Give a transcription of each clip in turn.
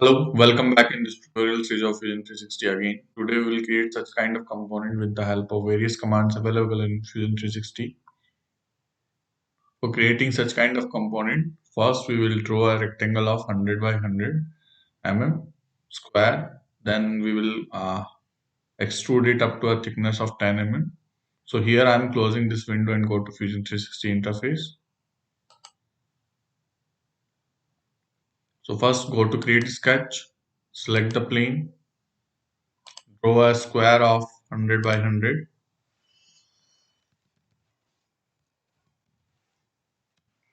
Hello, welcome back in this tutorial series of Fusion 360 again. Today we will create such kind of component with the help of various commands available in Fusion 360. For creating such kind of component, first we will draw a rectangle of 100 by 100 mm square. Then we will extrude it up to a thickness of 10 mm. So here I am closing this window and go to Fusion 360 interface. So first go to create sketch, select the plane, draw a square of 100 by 100.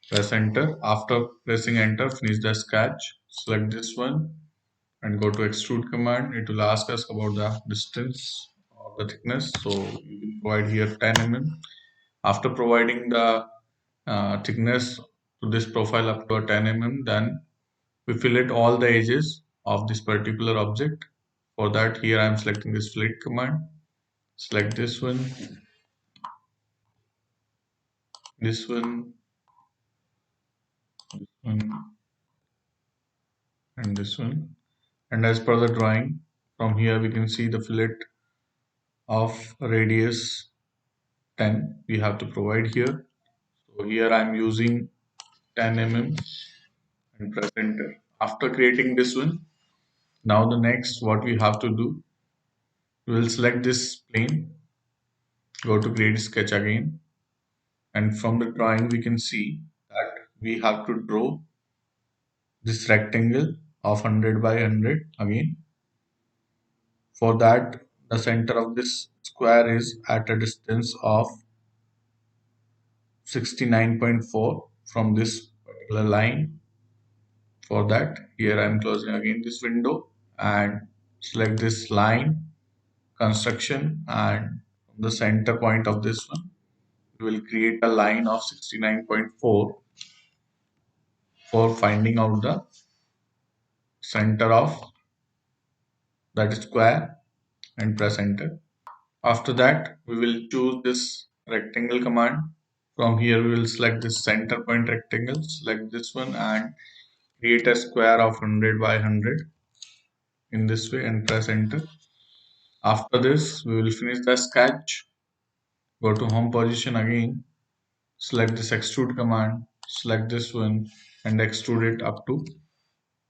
Press enter. After pressing enter, finish the sketch. Select this one and go to extrude command. It will ask us about the distance or the thickness. So you will provide here 10 mm. After providing the thickness to this profile up to a 10 mm, then we fillet all the edges of this particular object. For that, here I am selecting this fillet command. Select this one, and this one. And as per the drawing, from here we can see the fillet of radius 10 we have to provide here. So here I am using 10 mm and press enter. After creating this one, now the next what we have to do, we will select this plane, go to create sketch again, and from the drawing we can see that we have to draw this rectangle of 100 by 100 again. For that, the center of this square is at a distance of 69.4 from this particular line. For that, here I am closing again this window and select this line construction, and from the center point of this one we will create a line of 69.4 for finding out the center of that square and press enter. After that, we will choose this rectangle command. From here we will select this center point rectangle, select this one and create a square of 100 by 100 in this way and press enter. After this, we will finish the sketch, go to home position again, select this extrude command, select this one and extrude it up to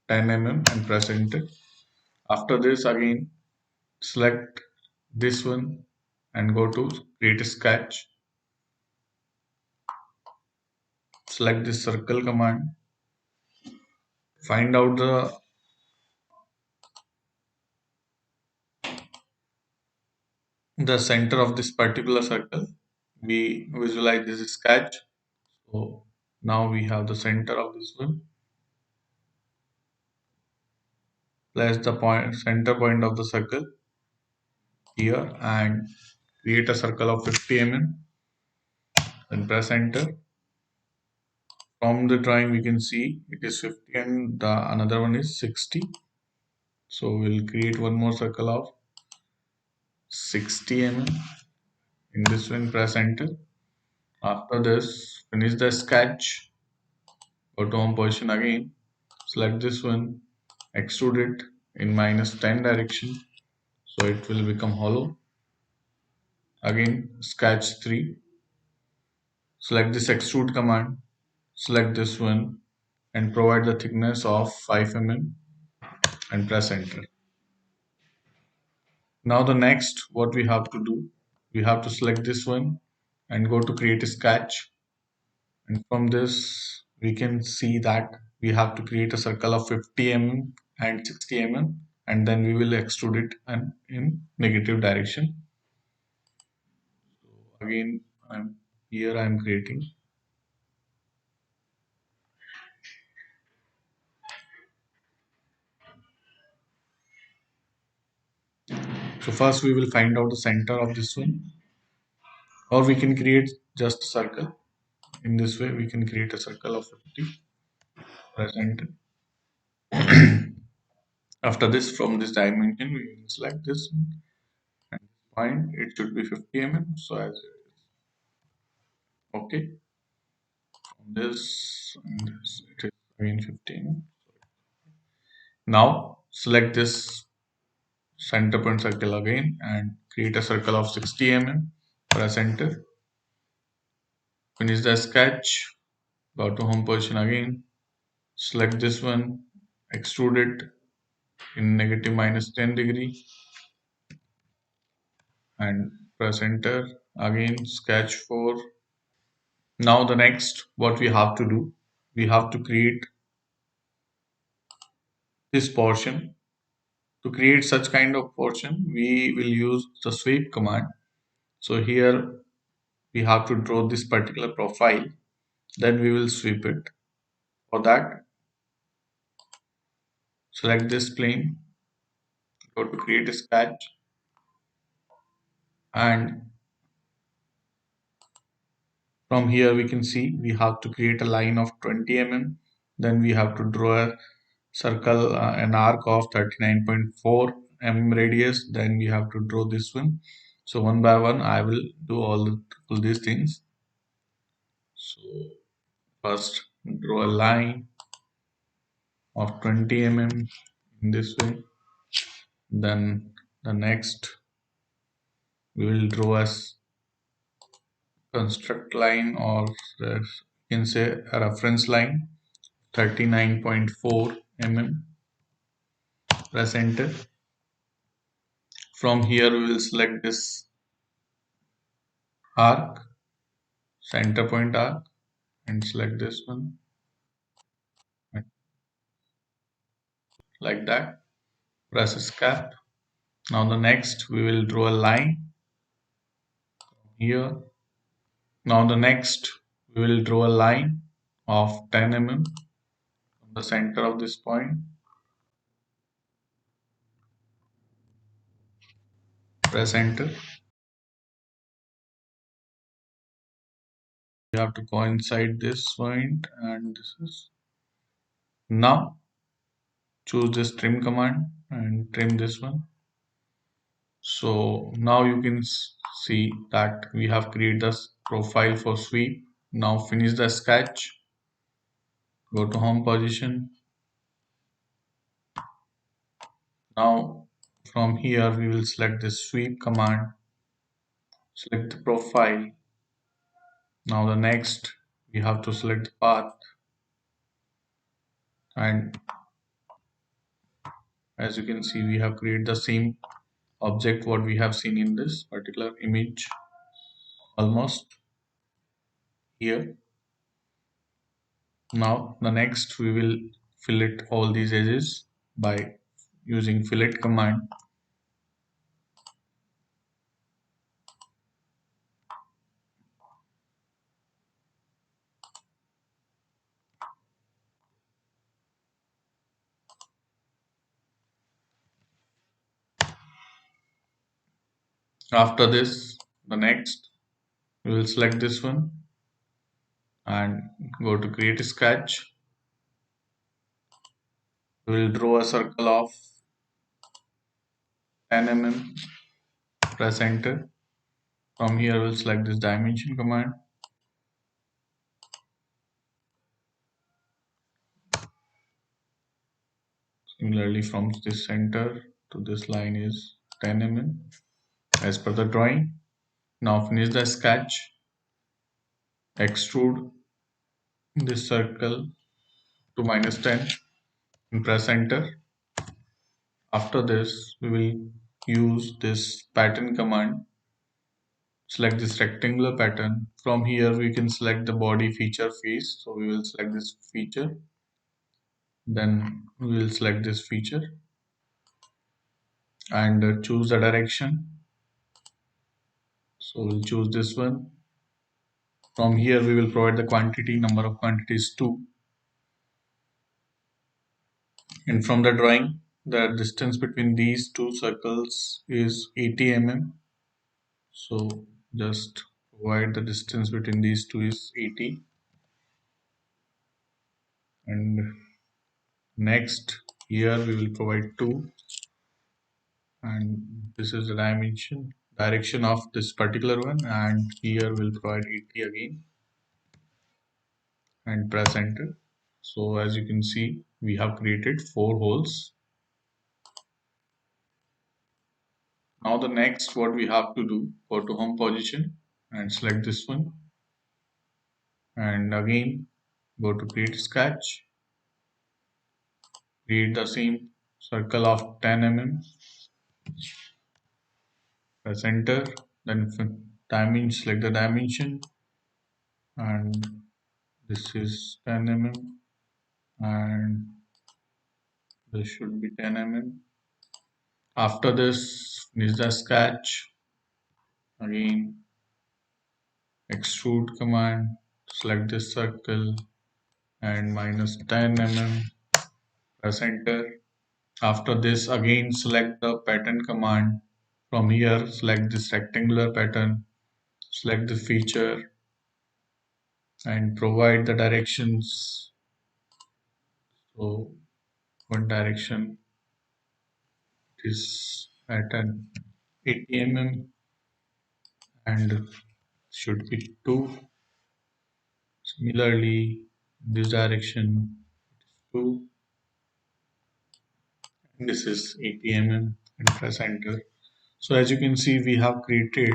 10 mm and press enter. After this again, select this one and go to create a sketch, select this circle command, find out the center of this particular circle. We visualize this sketch. So now we have the center of this one. Place the point center point of the circle here and create a circle of 50 mm and press enter. From the drawing we can see it is 50 and the another one is 60. So we'll create one more circle of 60 mm in this one, press enter. After this, finish the sketch, go to home position again, select this one, extrude it in -10 direction so it will become hollow. Again sketch 3, select this extrude command, select this one and provide the thickness of 5 mm and press enter. Now the next what we have to do, we have to select this one and go to create a sketch, and from this we can see that we have to create a circle of 50 mm and 60 mm and then we will extrude it and in negative direction. So again I'm creating. So first we will find out the center of this one, or we can create just a circle. In this way we can create a circle of 50, present. After this, from this dimension we will select this one and find it should be 50 mm, so as it is. Okay, from this and this it is again 50 mm. Now select this center point circle again and create a circle of 60 mm. Press enter. Finish the sketch. Go to home position again. Select this one. Extrude it in negative minus 10 degree and press enter. Again sketch 4. Now the next what we have to do, we have to create this portion. To create such kind of portion, we will use the sweep command. So here we have to draw this particular profile, then we will sweep it. For that, select this plane, go to create a sketch, and from here we can see we have to create a line of 20 mm. Then we have to draw a circle, an arc of 39.4 mm radius. Then we have to draw this one. So one by one, I will do all these things. So first, draw a line of 20 mm in this way. Then the next, we will draw a construct line, or you can say a reference line, 39.4 mm. Press enter. From here, we will select this arc, center point arc, and select this one like that. Press escape. Now the next, we will draw a line here. Now the next, we will draw a line of 10 mm from the center of this point. Press enter. We have to coincide this point, and this is. Now choose this trim command and trim this one. So now you can see that we have created this profile for sweep. Now finish the sketch. Go to home position. Now from here we will select the sweep command. Select the profile. Now the next we have to select the path, and as you can see we have created the same object what we have seen in this particular image almost here. Now the next we will fillet all these edges by using fillet command. After this, the next we will select this one and go to create a sketch. We will draw a circle of 10 mm. Press enter. From here we'll select this dimension command. Similarly, from this center to this line is 10 mm as per the drawing. Now finish the sketch. Extrude this circle to -10 and press enter. After this, we will use this pattern command. Select this rectangular pattern. From here, we can select the body feature face. So we will select this feature. Then we will select this feature and choose the direction. So we'll choose this one. From here, we will provide the quantity, number of quantities 2. And from the drawing, the distance between these two circles is 80 mm. So just provide the distance between these two is 80. And next here we will provide 2, and this is the direction of this particular one, and here we'll provide 80 again and press enter. So as you can see we have created 4 holes. Now the next what we have to do, go to home position and select this one, and again go to create sketch, create the same circle of 10 mm, press enter, then dimension, select the dimension, and this is 10 mm, and this should be 10 mm. After this, finish the sketch, again extrude command, select this circle and minus 10 mm, press enter. After this, again select the pattern command. From here, select this rectangular pattern, select the feature and provide the directions. So one direction is at an 80 mm and should be 2. Similarly, this direction 2, and this is 80 mm, and press enter. So as you can see, we have created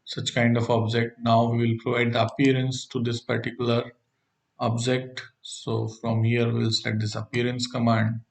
such kind of object. Now we will provide the appearance to this particular object. So from here we'll select this appearance command.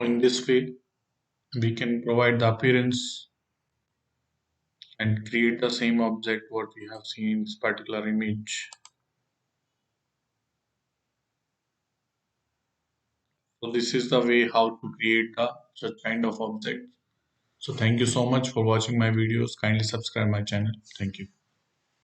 In this way we can provide the appearance and create the same object what we have seen in this particular image. So this is the way how to create such kind of object. So thank you so much for watching my videos. Kindly subscribe my channel. Thank you.